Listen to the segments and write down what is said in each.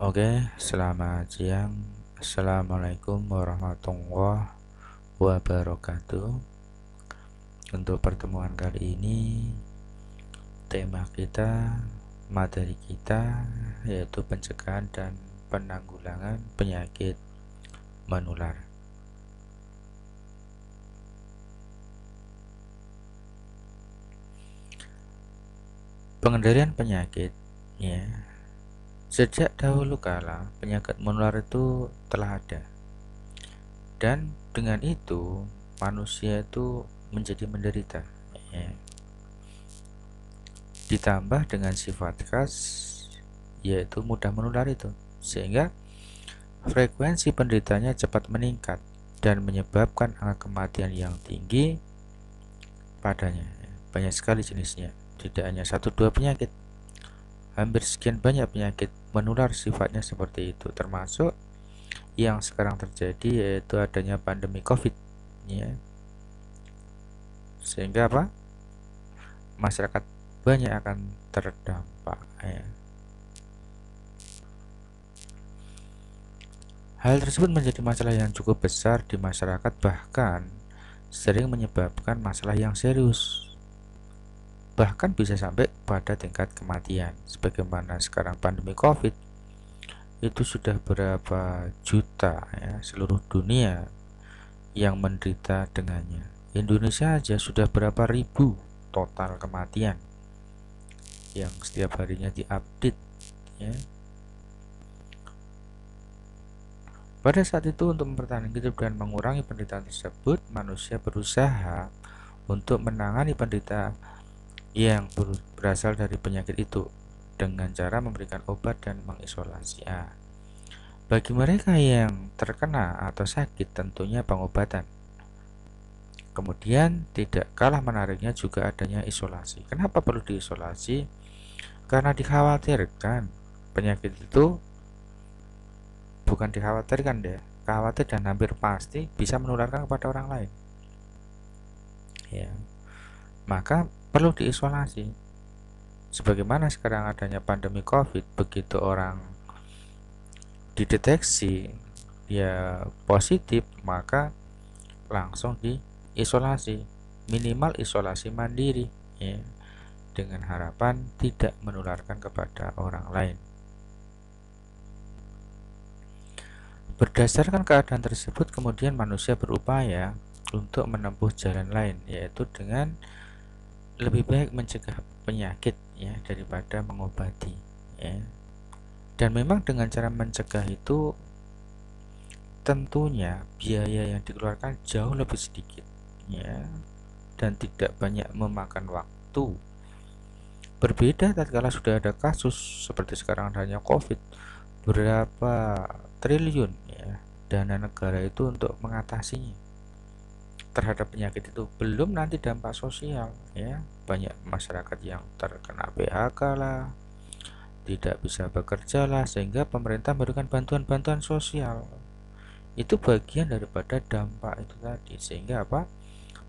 Oke, selamat siang. Assalamualaikum warahmatullahi wabarakatuh. Untuk pertemuan kali ini, tema kita, materi kita yaitu pencegahan dan penanggulangan penyakit menular. Pengendalian penyakit, ya. Sejak dahulu kala, penyakit menular itu telah ada. Dan dengan itu, manusia itu menjadi menderita, ya. Ditambah dengan sifat khas yaitu mudah menular itu, sehingga frekuensi penderitanya cepat meningkat dan menyebabkan angka kematian yang tinggi padanya. Banyak sekali jenisnya, tidak hanya satu dua penyakit, hampir sekian banyak penyakit menular sifatnya seperti itu, termasuk yang sekarang terjadi yaitu adanya pandemi COVID, ya. Sehingga apa? Masyarakat banyak akan terdampak, ya. Hal tersebut menjadi masalah yang cukup besar di masyarakat, bahkan sering menyebabkan masalah yang serius, bahkan bisa sampai pada tingkat kematian. Sebagaimana sekarang pandemi COVID itu sudah berapa juta, ya, seluruh dunia yang menderita dengannya. Indonesia aja sudah berapa ribu total kematian yang setiap harinya diupdate, ya. Pada saat itu, untuk mempertahankan hidup dan mengurangi penderitaan tersebut, manusia berusaha untuk menangani penderita yang berasal dari penyakit itu dengan cara memberikan obat dan mengisolasi. Bagi mereka yang terkena atau sakit, tentunya pengobatan. Kemudian tidak kalah menariknya juga adanya isolasi. Kenapa perlu diisolasi? Karena dikhawatirkan penyakit itu, bukan dikhawatirkan deh, khawatir dan hampir pasti bisa menularkan kepada orang lain, ya. Maka perlu diisolasi. Sebagaimana sekarang adanya pandemi COVID, begitu orang dideteksi dia positif, maka langsung diisolasi, minimal isolasi mandiri, ya, dengan harapan tidak menularkan kepada orang lain. Berdasarkan keadaan tersebut, kemudian manusia berupaya untuk menempuh jalan lain, yaitu dengan lebih baik mencegah penyakit, ya, daripada mengobati, ya. Dan memang dengan cara mencegah itu tentunya biaya yang dikeluarkan jauh lebih sedikit, ya, dan tidak banyak memakan waktu. Berbeda tatkala sudah ada kasus seperti sekarang adanya COVID, berapa triliun, ya, dana negara itu untuk mengatasinya terhadap penyakit itu, belum nanti dampak sosial, ya, banyak masyarakat yang terkena PHK lah, tidak bisa bekerja lah, sehingga pemerintah memberikan bantuan-bantuan sosial. Itu bagian daripada dampak itu tadi, sehingga apa?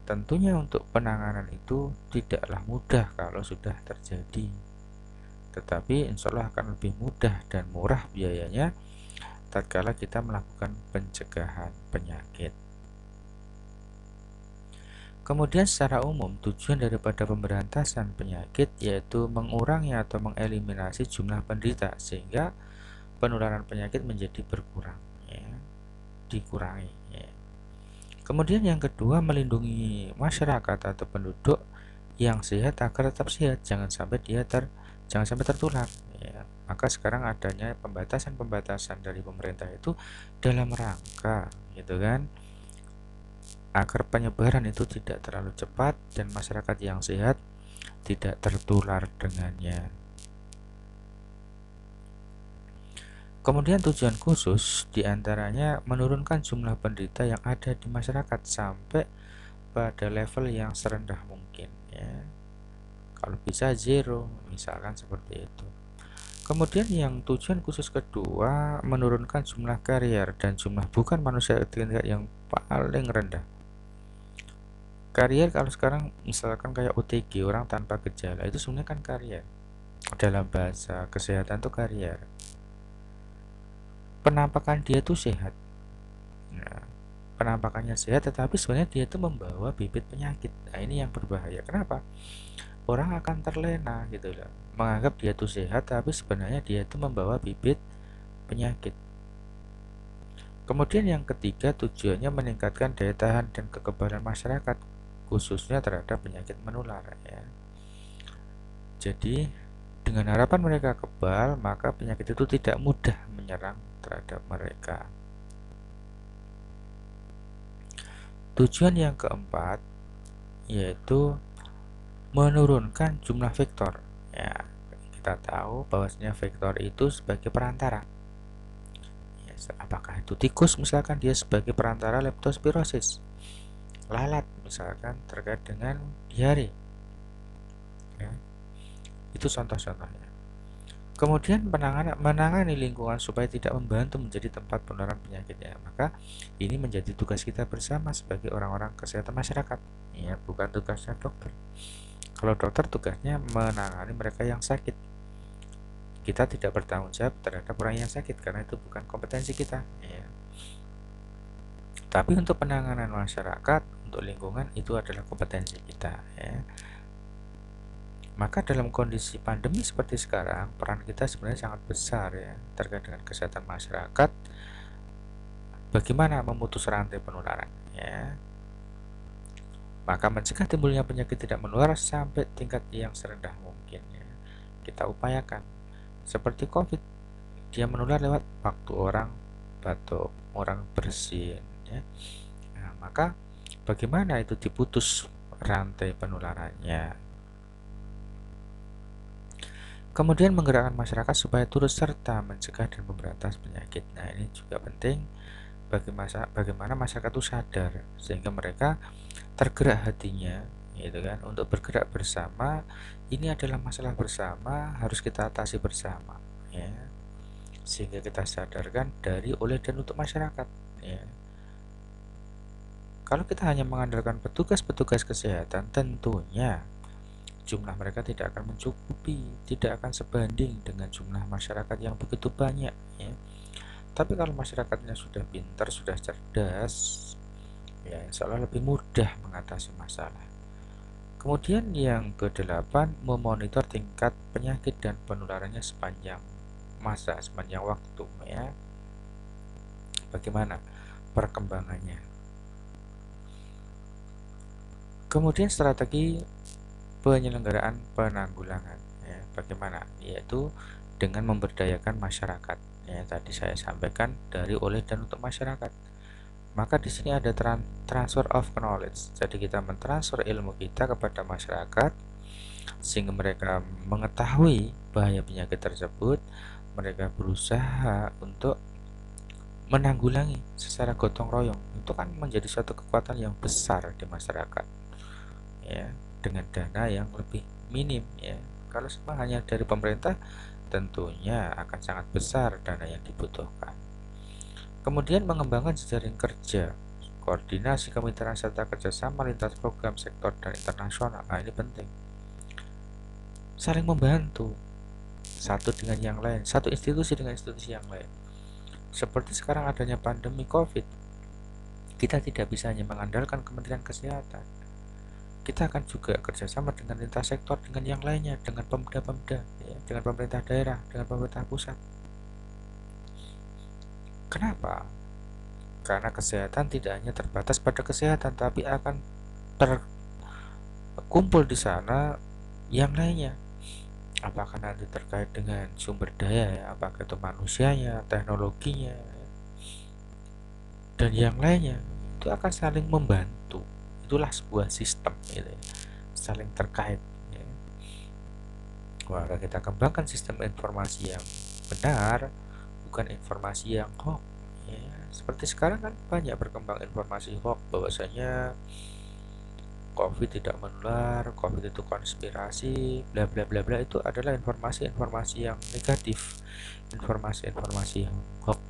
Tentunya untuk penanganan itu tidaklah mudah kalau sudah terjadi, tetapi insya Allah akan lebih mudah dan murah biayanya tatkala kita melakukan pencegahan penyakit. Kemudian secara umum, tujuan daripada pemberantasan penyakit yaitu mengurangi atau mengeliminasi jumlah penderita sehingga penularan penyakit menjadi berkurang, ya, dikurangi, ya. Kemudian yang kedua, melindungi masyarakat atau penduduk yang sehat agar tetap sehat, jangan sampai tertular, ya. Maka sekarang adanya pembatasan-pembatasan dari pemerintah itu dalam rangka, gitu kan, agar penyebaran itu tidak terlalu cepat dan masyarakat yang sehat tidak tertular dengannya. Kemudian tujuan khusus diantaranya menurunkan jumlah penderita yang ada di masyarakat sampai pada level yang serendah mungkin, ya. Kalau bisa zero, misalkan seperti itu. Kemudian yang tujuan khusus kedua, menurunkan jumlah karier dan jumlah bukan manusia tingkat yang paling rendah. Karier kalau sekarang misalkan kayak OTG, orang tanpa gejala, itu sebenarnya kan karier. Dalam bahasa kesehatan itu karier. penampakan dia tuh sehat. Nah, penampakannya sehat tetapi sebenarnya dia itu membawa bibit penyakit. Nah, ini yang berbahaya. Kenapa? Orang akan terlena gitu loh, menganggap dia itu sehat tapi sebenarnya dia itu membawa bibit penyakit. Kemudian yang ketiga, tujuannya meningkatkan daya tahan dan kekebalan masyarakat khususnya terhadap penyakit menular ya. Jadi dengan harapan mereka kebal, maka penyakit itu tidak mudah menyerang terhadap mereka. Tujuan yang keempat yaitu menurunkan jumlah vektor. Ya, kita tahu bahwasanya vektor itu sebagai perantara. Ya, apakah itu tikus misalkan dia sebagai perantara leptospirosis, lalat misalkan terkait dengan diare. Ya, itu contoh-contohnya. Kemudian menangani lingkungan supaya tidak membantu menjadi tempat penularan penyakitnya. Maka ini menjadi tugas kita bersama sebagai orang-orang kesehatan masyarakat. Ya, bukan tugasnya dokter. Kalau dokter tugasnya menangani mereka yang sakit. Kita tidak bertanggung jawab terhadap orang yang sakit karena itu bukan kompetensi kita. Ya. Tapi untuk penanganan masyarakat, untuk lingkungan itu adalah kompetensi kita. Ya. Maka dalam kondisi pandemi seperti sekarang, peran kita sebenarnya sangat besar ya terkait dengan kesehatan masyarakat. Bagaimana memutus rantai penularan ya. Maka mencegah timbulnya penyakit tidak menular sampai tingkat yang serendah mungkin ya. Kita upayakan. Seperti COVID, dia menular lewat waktu orang batuk, orang bersin ya. Nah, maka bagaimana itu diputus rantai penularannya? Kemudian menggerakkan masyarakat supaya turut serta mencegah dan memberantas penyakit. Nah, ini juga penting bagaimana masyarakat itu sadar sehingga mereka tergerak hatinya, gitu kan, untuk bergerak bersama. Ini adalah masalah bersama, harus kita atasi bersama, ya. Sehingga kita sadarkan dari, oleh, dan untuk masyarakat, ya. Kalau kita hanya mengandalkan petugas-petugas kesehatan, tentunya jumlah mereka tidak akan mencukupi, tidak akan sebanding dengan jumlah masyarakat yang begitu banyak ya. Tapi kalau masyarakatnya sudah pintar, sudah cerdas, ya insya Allah lebih mudah mengatasi masalah. Kemudian yang ke-8, memonitor tingkat penyakit dan penularannya sepanjang masa, sepanjang waktu ya. Bagaimana perkembangannya. Kemudian strategi penyelenggaraan penanggulangan ya, bagaimana, yaitu dengan memberdayakan masyarakat ya, tadi saya sampaikan dari, oleh, dan untuk masyarakat. Maka di sini ada transfer of knowledge, jadi kita mentransfer ilmu kita kepada masyarakat sehingga mereka mengetahui bahaya penyakit tersebut, mereka berusaha untuk menanggulangi secara gotong royong. Itu kan menjadi suatu kekuatan yang besar di masyarakat ya, dengan dana yang lebih minim ya. Kalau semua hanya dari pemerintah, tentunya akan sangat besar dana yang dibutuhkan. Kemudian mengembangkan jejaring kerja, koordinasi kemitraan serta kerjasama lintas program, sektor, dan internasional. Nah, ini penting. Saling membantu satu dengan yang lain, satu institusi dengan institusi yang lain. Seperti sekarang adanya pandemi COVID, kita tidak bisa hanya mengandalkan Kementerian Kesehatan. Kita akan juga kerjasama dengan lintas sektor, dengan yang lainnya, dengan pemda-pemda ya, dengan pemerintah daerah, dengan pemerintah pusat. Kenapa? Karena kesehatan tidak hanya terbatas pada kesehatan, tapi akan terkumpul di sana yang lainnya. Apakah nanti terkait dengan sumber daya ya, apakah itu manusianya, teknologinya, dan yang lainnya, itu akan saling membantu. Itulah sebuah sistem gitu ya, saling terkait ya. Maka kita kembangkan sistem informasi yang benar, bukan informasi yang hoax ya. Seperti sekarang kan banyak berkembang informasi hoax bahwasanya COVID tidak menular, COVID itu konspirasi, bla bla bla bla. Itu adalah informasi-informasi yang negatif, informasi-informasi yang hoax.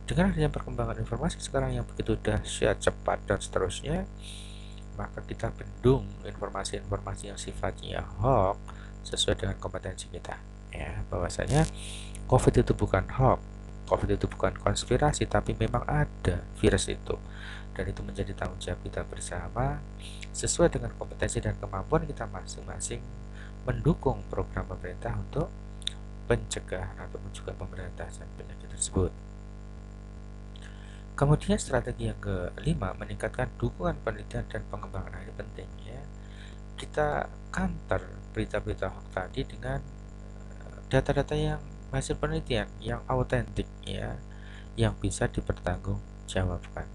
Dengan adanya perkembangan informasi sekarang yang begitu dahsyat, cepat, dan seterusnya, maka kita bendung informasi-informasi yang sifatnya hoax sesuai dengan kompetensi kita ya, bahwasanya COVID itu bukan hoax, COVID itu bukan konspirasi, tapi memang ada virus itu, dan itu menjadi tanggung jawab kita bersama sesuai dengan kompetensi dan kemampuan kita masing-masing mendukung program pemerintah untuk pencegahan ataupun juga pemberantasan penyakit tersebut. Kemudian strategi yang kelima, meningkatkan dukungan penelitian dan pengembangan. Nah, ini penting ya. Kita counter berita-berita hoax tadi dengan data-data yang hasil penelitian yang autentik ya, yang bisa dipertanggungjawabkan.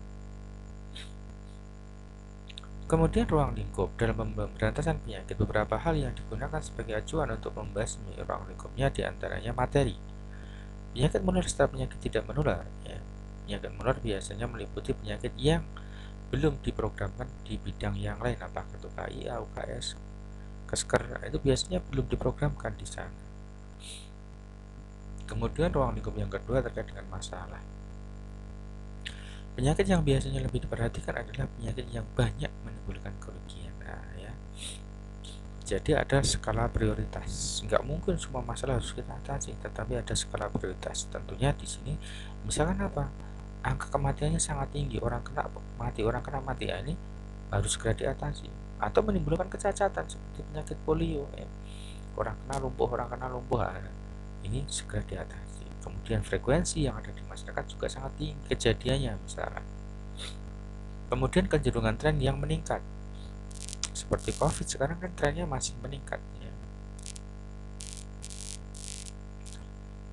Kemudian ruang lingkup dalam pemberantasan penyakit, beberapa hal yang digunakan sebagai acuan untuk membasmi ruang lingkupnya diantaranya materi. Penyakit menular serta penyakit tidak menular ya. Penyakit menular biasanya meliputi penyakit yang belum diprogramkan di bidang yang lain, apakah itu KIA, UKS, Kesker, itu biasanya belum diprogramkan di sana. Kemudian ruang lingkup yang kedua terkait dengan masalah. Penyakit yang biasanya lebih diperhatikan adalah penyakit yang banyak menimbulkan kerugian. Nah, ya. Jadi ada skala prioritas. Nggak mungkin semua masalah harus kita atasi, tetapi ada skala prioritas. Tentunya di sini, misalkan apa? Angka kematiannya sangat tinggi, orang kena mati ya, ini harus segera diatasi. Atau menimbulkan kecacatan seperti penyakit polio ya. Orang kena lumpuh, ini segera diatasi. Kemudian frekuensi yang ada di masyarakat juga sangat tinggi kejadiannya misalkan. Kemudian kecenderungan tren yang meningkat seperti COVID sekarang kan trennya masih meningkat ya.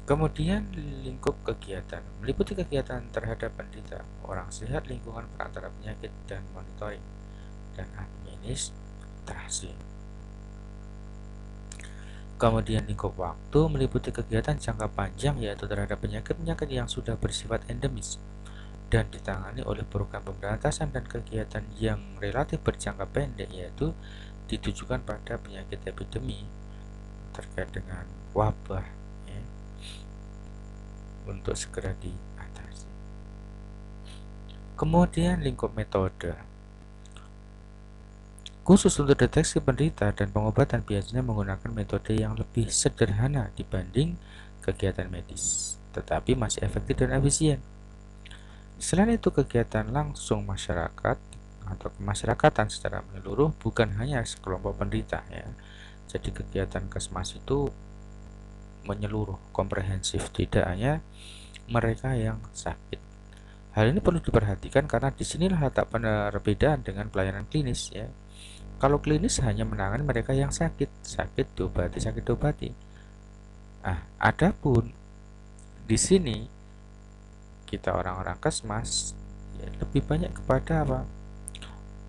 Kemudian lingkup kegiatan meliputi kegiatan terhadap penderita, orang sehat, lingkungan perantara penyakit, dan monitoring dan administrasi. Kemudian lingkup waktu meliputi kegiatan jangka panjang, yaitu terhadap penyakit-penyakit yang sudah bersifat endemis dan ditangani oleh program pemberantasan, dan kegiatan yang relatif berjangka pendek yaitu ditujukan pada penyakit epidemi terkait dengan wabah ya, untuk segera diatasi. Kemudian lingkup metode khusus untuk deteksi penderita dan pengobatan biasanya menggunakan metode yang lebih sederhana dibanding kegiatan medis, tetapi masih efektif dan efisien. Selain itu, kegiatan langsung masyarakat atau kemasyarakatan secara menyeluruh bukan hanya sekelompok penderita ya. Jadi kegiatan Kesmas itu menyeluruh, komprehensif, tidak hanya mereka yang sakit. Hal ini perlu diperhatikan karena disinilah letak perbedaan dengan pelayanan klinis ya. Kalau klinis hanya menangani mereka yang sakit diobati. Adapun di sini kita orang-orang Kesmas ya, lebih banyak kepada apa?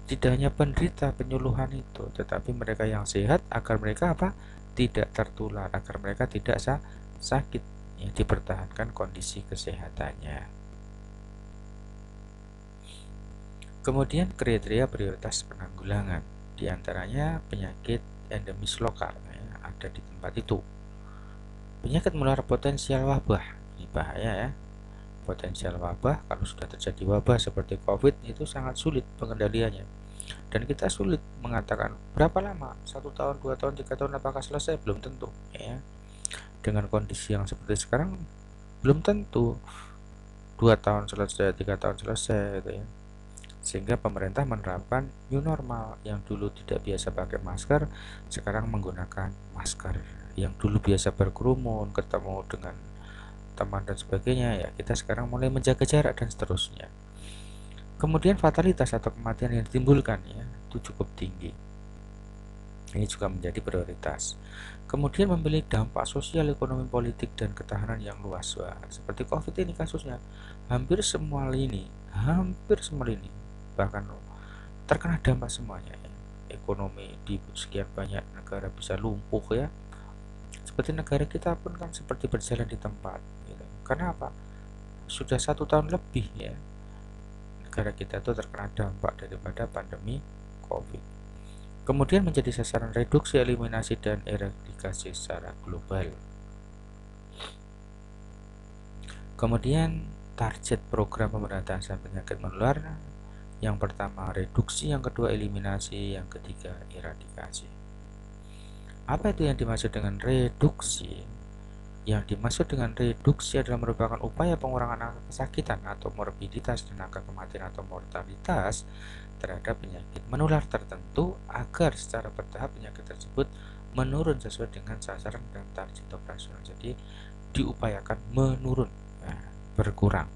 Tidak hanya penderita penyuluhan itu, tetapi mereka yang sehat agar mereka apa? Tidak tertular, agar mereka tidak sakit, ya, dipertahankan kondisi kesehatannya. Kemudian kriteria prioritas penanggulangan, diantaranya penyakit endemis lokal ya, ada di tempat itu. Penyakit menular potensial wabah, ini bahaya ya. Potensial wabah, kalau sudah terjadi wabah seperti COVID itu sangat sulit pengendaliannya, dan kita sulit mengatakan berapa lama, 1 tahun, 2 tahun, 3 tahun apakah selesai, belum tentu ya. Dengan kondisi yang seperti sekarang belum tentu 2 tahun selesai, 3 tahun selesai gitu ya. Sehingga pemerintah menerapkan new normal, yang dulu tidak biasa pakai masker sekarang menggunakan masker, yang dulu biasa berkerumun, ketemu dengan teman dan sebagainya ya, kita sekarang mulai menjaga jarak dan seterusnya. Kemudian fatalitas atau kematian yang ditimbulkan ya itu cukup tinggi, ini juga menjadi prioritas. Kemudian memiliki dampak sosial, ekonomi, politik, dan ketahanan yang luas. Wah, seperti COVID ini kasusnya hampir semua lini bahkan terkena dampak semuanya ya. Ekonomi di sekian banyak negara bisa lumpuh ya, seperti negara kita pun kan seperti berjalan di tempat gitu. Karena apa? Sudah 1 tahun lebih ya negara kita itu terkena dampak daripada pandemi COVID. Kemudian menjadi sasaran reduksi, eliminasi, dan eradikasi secara global. Kemudian target program pemberantasan penyakit menular, yang pertama reduksi, yang kedua eliminasi, yang ketiga eradikasi. Apa itu yang dimaksud dengan reduksi? Yang dimaksud dengan reduksi adalah merupakan upaya pengurangan angka kesakitan atau morbiditas dan angka kematian atau mortalitas terhadap penyakit menular tertentu agar secara bertahap penyakit tersebut menurun sesuai dengan sasaran dan target operasional. Jadi diupayakan menurun, berkurang.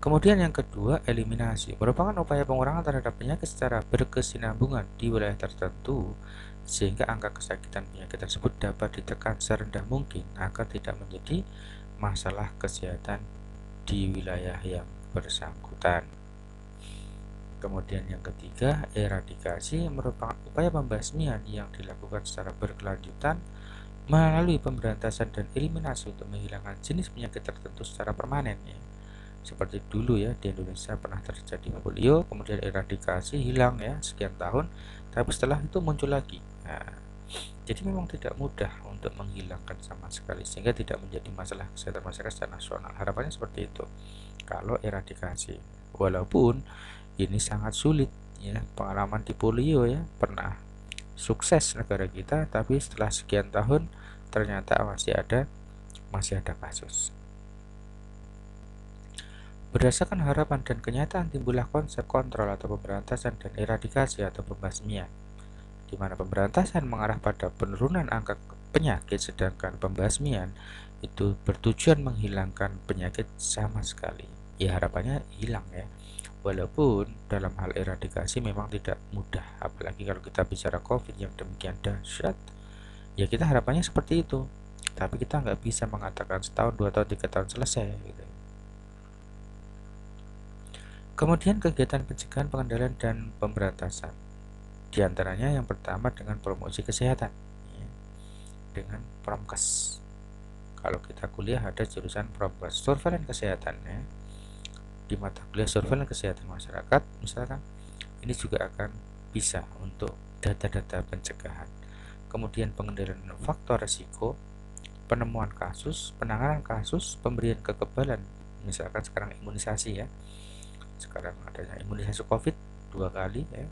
Kemudian yang kedua, eliminasi merupakan upaya pengurangan terhadap penyakit secara berkesinambungan di wilayah tertentu sehingga angka kesakitan penyakit tersebut dapat ditekan serendah mungkin agar tidak menjadi masalah kesehatan di wilayah yang bersangkutan. Kemudian yang ketiga, eradikasi merupakan upaya pembasmian yang dilakukan secara berkelanjutan melalui pemberantasan dan eliminasi untuk menghilangkan jenis penyakit tertentu secara permanen, ya. Seperti dulu ya, di Indonesia pernah terjadi polio, kemudian eradikasi, hilang ya sekian tahun, tapi setelah itu muncul lagi. Nah, jadi memang tidak mudah untuk menghilangkan sama sekali sehingga tidak menjadi masalah kesehatan masyarakat secara nasional. Harapannya seperti itu kalau eradikasi, walaupun ini sangat sulit ya. Pengalaman di polio ya, pernah sukses negara kita, tapi setelah sekian tahun ternyata masih ada kasus. Berdasarkan harapan dan kenyataan timbullah konsep kontrol atau pemberantasan dan eradikasi atau pembasmian, di mana pemberantasan mengarah pada penurunan angka penyakit sedangkan pembasmian itu bertujuan menghilangkan penyakit sama sekali. Ya harapannya hilang ya. Walaupun dalam hal eradikasi memang tidak mudah, apalagi kalau kita bicara COVID yang demikian dahsyat, ya kita harapannya seperti itu. Tapi kita nggak bisa mengatakan setahun, 2 tahun, 3 tahun selesai gitu. Kemudian kegiatan pencegahan, pengendalian, dan pemberantasan. Di antaranya yang pertama dengan promosi kesehatan, ya, dengan promkes. Kalau kita kuliah ada jurusan promkes, surveillance kesehatan ya. Di mata kuliah surveillance kesehatan masyarakat, misalkan, ini juga akan bisa untuk data-data pencegahan. Kemudian pengendalian faktor risiko, penemuan kasus, penanganan kasus, pemberian kekebalan, misalkan sekarang imunisasi ya. Sekarang adanya imunisasi COVID 2 kali ya.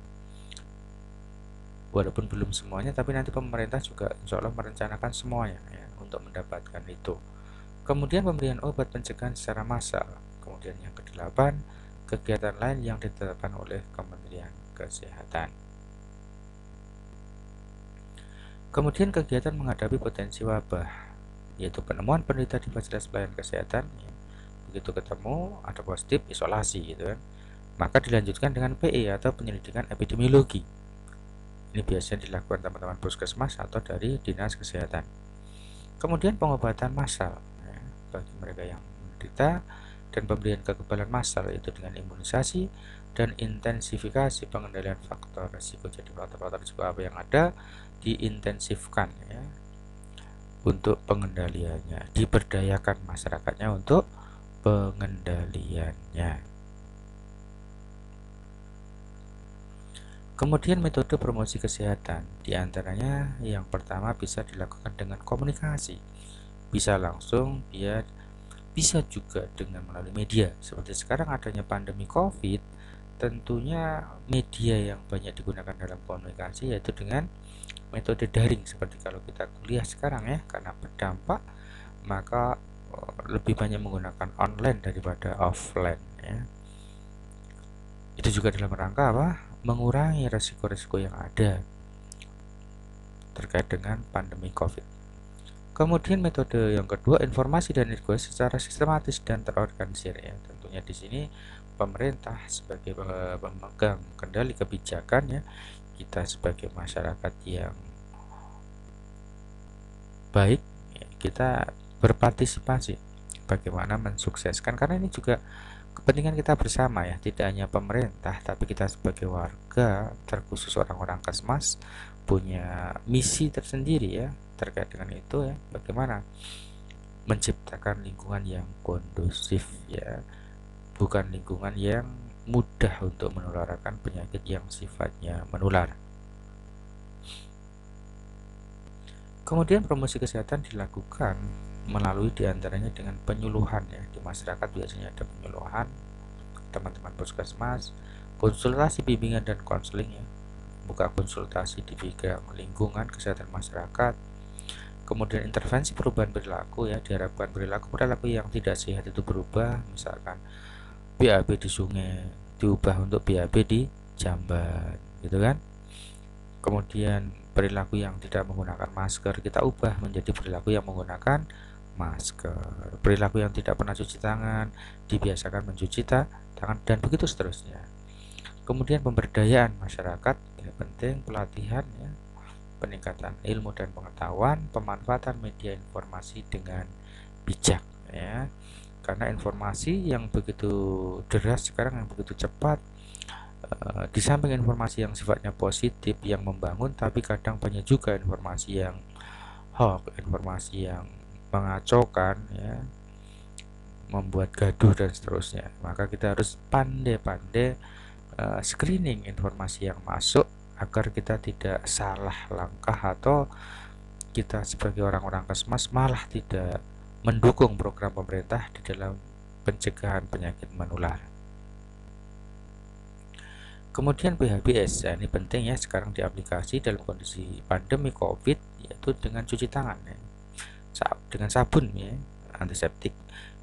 Walaupun belum semuanya, tapi nanti pemerintah juga insya Allah merencanakan semuanya ya, untuk mendapatkan itu. Kemudian pemberian obat pencegahan secara massal. Kemudian yang ke-8, kegiatan lain yang ditetapkan oleh Kementerian Kesehatan. Kemudian kegiatan menghadapi potensi wabah, yaitu penemuan penderita di fasilitas pelayanan kesehatan ya. Begitu ketemu ada positif, isolasi gitu kan, maka dilanjutkan dengan PE atau penyelidikan epidemiologi. Ini biasanya dilakukan teman-teman puskesmas atau dari dinas kesehatan. Kemudian pengobatan massal ya, bagi mereka yang menderita, dan pemberian kekebalan massal itu dengan imunisasi dan intensifikasi pengendalian faktor risiko. Jadi faktor-faktor risiko apa yang ada diintensifkan ya untuk pengendaliannya, diberdayakan masyarakatnya untuk pengendaliannya. Kemudian metode promosi kesehatan, diantaranya yang pertama bisa dilakukan dengan komunikasi, bisa langsung, bisa juga dengan melalui media. Seperti sekarang adanya pandemi COVID, tentunya media yang banyak digunakan dalam komunikasi yaitu dengan metode daring. Seperti kalau kita kuliah sekarang ya, karena berdampak maka lebih banyak menggunakan online daripada offline ya. Itu juga dalam rangka apa? Mengurangi resiko-resiko yang ada terkait dengan pandemi COVID. Kemudian metode yang kedua, informasi dan edukasi secara sistematis dan terorganisir ya. Tentunya di sini pemerintah sebagai pemegang kendali kebijakan ya, kita sebagai masyarakat yang baik ya, kita berpartisipasi bagaimana mensukseskan, karena ini juga kepentingan kita bersama ya, tidak hanya pemerintah tapi kita sebagai warga, terkhusus orang-orang Kesmas punya misi tersendiri ya terkait dengan itu ya, bagaimana menciptakan lingkungan yang kondusif ya, bukan lingkungan yang mudah untuk menularkan penyakit yang sifatnya menular. Kemudian promosi kesehatan dilakukan melalui diantaranya dengan penyuluhan ya, di masyarakat biasanya ada penyuluhan teman-teman puskesmas, konsultasi bimbingan dan konseling ya, membuka konsultasi di bidang lingkungan kesehatan masyarakat. Kemudian intervensi perubahan perilaku, ya, diharapkan perilaku yang tidak sehat itu berubah, misalkan BAB di sungai diubah untuk BAB di jamban, gitu kan. Kemudian perilaku yang tidak menggunakan masker kita ubah menjadi perilaku yang menggunakan masker. Perilaku yang tidak pernah cuci tangan dibiasakan mencuci tangan, dan begitu seterusnya. Kemudian pemberdayaan masyarakat, ya, penting pelatihan, ya, peningkatan ilmu dan pengetahuan, pemanfaatan media informasi dengan bijak, ya, karena informasi yang begitu deras sekarang, yang begitu cepat, di samping informasi yang sifatnya positif yang membangun, tapi kadang banyak juga informasi yang hoax, informasi yang mengacaukan, ya, membuat gaduh dan seterusnya. Maka kita harus pandai-pandai screening informasi yang masuk agar kita tidak salah langkah atau kita sebagai orang-orang Kesmas malah tidak mendukung program pemerintah di dalam pencegahan penyakit menular. Kemudian PHBS, ya, ini penting, ya, sekarang diaplikasi dalam kondisi pandemi COVID, yaitu dengan cuci tangan, ya, dengan sabun, ya, antiseptik,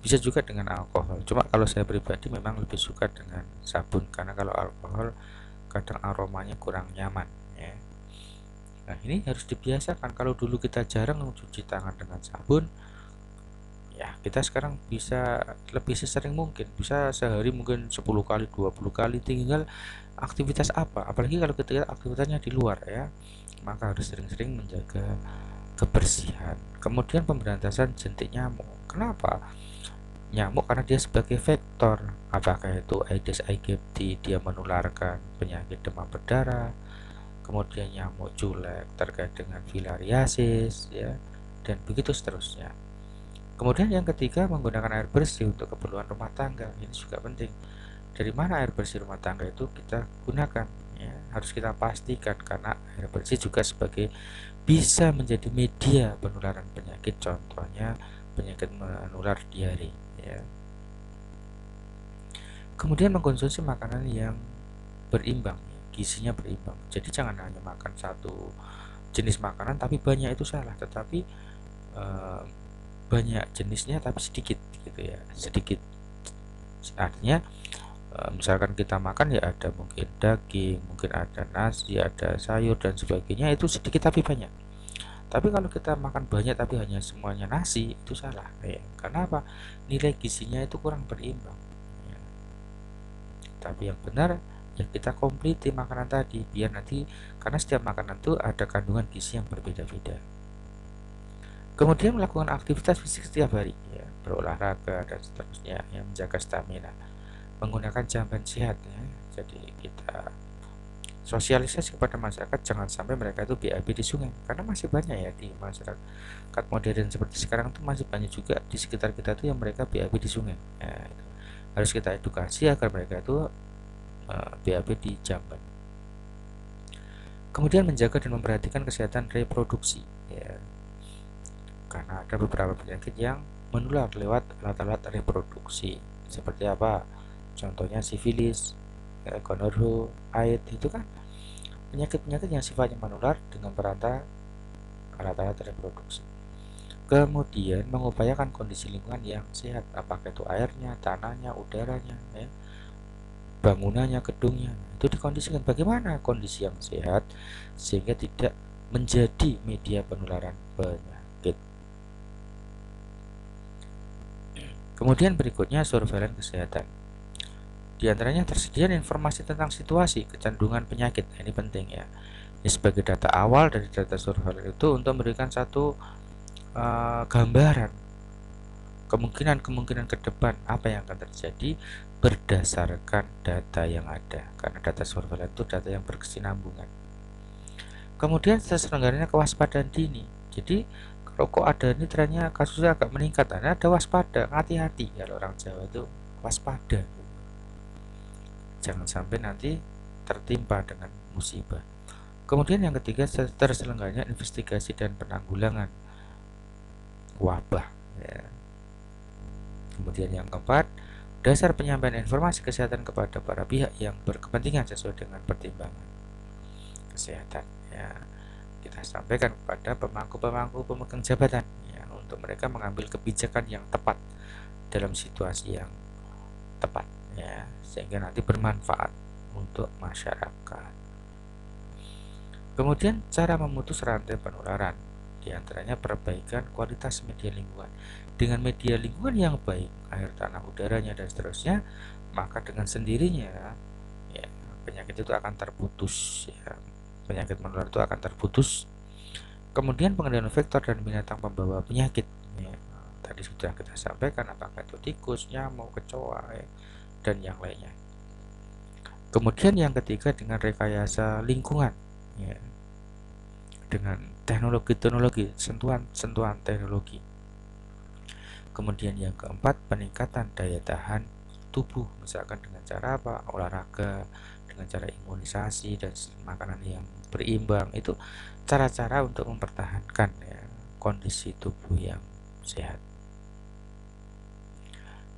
bisa juga dengan alkohol. Cuma kalau saya pribadi memang lebih suka dengan sabun, karena kalau alkohol kadang aromanya kurang nyaman, ya. Nah, ini harus dibiasakan. Kalau dulu kita jarang mencuci tangan dengan sabun, ya, kita sekarang bisa lebih sesering mungkin, bisa sehari mungkin 10 kali, 20 kali, tinggal aktivitas apa, apalagi kalau ketika aktivitasnya di luar, ya, maka harus sering-sering menjaga kebersihan. Kemudian pemberantasan jentik nyamuk. Kenapa? Nyamuk karena dia sebagai vektor, apakah itu Aedes aegypti, dia menularkan penyakit demam berdarah, kemudian nyamuk julek terkait dengan filariasis, ya, dan begitu seterusnya. Kemudian yang ketiga, menggunakan air bersih untuk keperluan rumah tangga. Ini juga penting. Dari mana air bersih rumah tangga itu kita gunakan, ya, harus kita pastikan, karena air bersih juga sebagai bisa menjadi media penularan penyakit, contohnya penyakit menular diare, ya. Kemudian mengkonsumsi makanan yang berimbang, ya, gizinya berimbang. Jadi jangan hanya makan satu jenis makanan tapi banyak, itu salah. Tetapi banyak jenisnya tapi sedikit, gitu ya, sedikit. Artinya misalkan kita makan, ya, ada mungkin daging, mungkin ada nasi, ada sayur dan sebagainya, itu sedikit tapi banyak. Tapi kalau kita makan banyak tapi hanya semuanya nasi, itu salah, ya. Karena apa? Nilai gizinya itu kurang berimbang, ya. Tapi yang benar, ya, kita kompliti makanan tadi, biar nanti, karena setiap makanan itu ada kandungan gizi yang berbeda-beda. Kemudian melakukan aktivitas fisik setiap hari, ya, berolahraga dan seterusnya, yang menjaga stamina, menggunakan jamban sehat, ya. Jadi kita sosialisasi kepada masyarakat, jangan sampai mereka itu BAB di sungai, karena masih banyak, ya, di masyarakat modern seperti sekarang itu masih banyak juga di sekitar kita tuh yang mereka BAB di sungai. Nah, itu harus kita edukasi agar mereka itu BAB di jamban. Kemudian menjaga dan memperhatikan kesehatan reproduksi, ya, karena ada beberapa penyakit yang menular lewat alat-alat reproduksi. Seperti apa? Contohnya sifilis, gonorrhea, AIDS, itu kan penyakit-penyakit yang sifatnya menular dengan perantara alat-alat reproduksi. Kemudian mengupayakan kondisi lingkungan yang sehat, apakah itu airnya, tanahnya, udaranya, ya, bangunannya, gedungnya, itu dikondisikan bagaimana kondisi yang sehat sehingga tidak menjadi media penularan penyakit. Kemudian berikutnya surveillance kesehatan. Di antaranya tersedia informasi tentang situasi kecenderungan penyakit. Nah, ini penting, ya. Ini sebagai data awal dari data surveillance itu untuk memberikan satu gambaran kemungkinan ke depan apa yang akan terjadi berdasarkan data yang ada, karena data surveillance itu data yang berkesinambungan. Kemudian terselenggaranya kewaspadaan dini. Jadi kalau kok ada ini trennya kasusnya agak meningkat, ada waspada, hati-hati, kalau orang Jawa itu waspada, jangan sampai nanti tertimpa dengan musibah. Kemudian yang ketiga, terselenggaranya investigasi dan penanggulangan wabah, ya. Kemudian yang keempat, dasar penyampaian informasi kesehatan kepada para pihak yang berkepentingan sesuai dengan pertimbangan. kesehatan ya. Kita sampaikan kepada pemangku-pemangku pemegang jabatan ya, untuk mereka mengambil kebijakan yang tepat dalam situasi yang tepat ya, sehingga nanti bermanfaat untuk masyarakat. Kemudian cara memutus rantai penularan, diantaranya perbaikan kualitas media lingkungan. Dengan media lingkungan yang baik, air, tanah, udaranya, dan seterusnya, maka dengan sendirinya ya, penyakit itu akan terputus ya. Penyakit menular itu akan terputus. Kemudian pengendalian vektor dan binatang pembawa penyakit ya. Tadi sudah kita sampaikan, apakah itu tikus, nyamuk, kecoa ya, dan yang lainnya. Kemudian yang ketiga dengan rekayasa lingkungan ya, dengan teknologi sentuhan teknologi. Kemudian yang keempat peningkatan daya tahan tubuh, misalkan dengan cara apa, olahraga, dengan cara imunisasi dan makanan yang berimbang. Itu cara-cara untuk mempertahankan ya, kondisi tubuh yang sehat.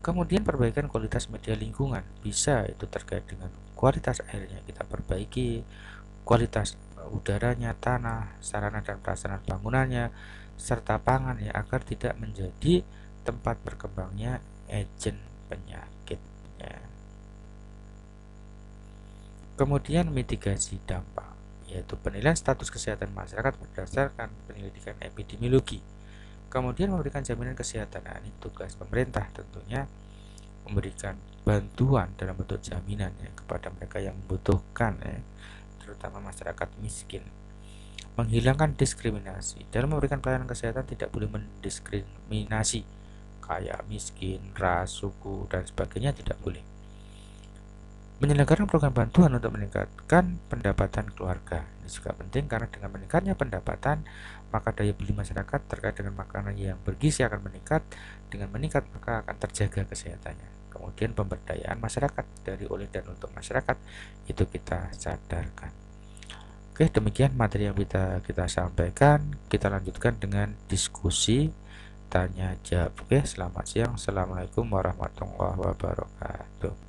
Kemudian perbaikan kualitas media lingkungan, bisa itu terkait dengan kualitas airnya kita perbaiki, kualitas udaranya, tanah, sarana dan prasarana bangunannya, serta pangan ya, agar tidak menjadi tempat berkembangnya agen penyakit ya. Kemudian mitigasi dampak, yaitu penilaian status kesehatan masyarakat berdasarkan penyelidikan epidemiologi. Kemudian memberikan jaminan kesehatan. Nah, ini tugas pemerintah tentunya, memberikan bantuan dalam bentuk jaminan ya, kepada mereka yang membutuhkan ya, terutama masyarakat miskin. Menghilangkan diskriminasi. Dalam memberikan pelayanan kesehatan tidak boleh mendiskriminasi kaya, miskin, ras, suku, dan sebagainya, tidak boleh. Menyelenggarakan program bantuan untuk meningkatkan pendapatan keluarga. Ini juga penting karena dengan meningkatnya pendapatan, maka daya beli masyarakat terkait dengan makanan yang bergizi akan meningkat. Dengan meningkat maka akan terjaga kesehatannya. Kemudian pemberdayaan masyarakat dari, oleh, dan untuk masyarakat itu kita sadarkan. Oke, demikian materi yang kita sampaikan. Kita lanjutkan dengan diskusi tanya jawab. Oke, selamat siang. Assalamualaikum warahmatullahi wabarakatuh.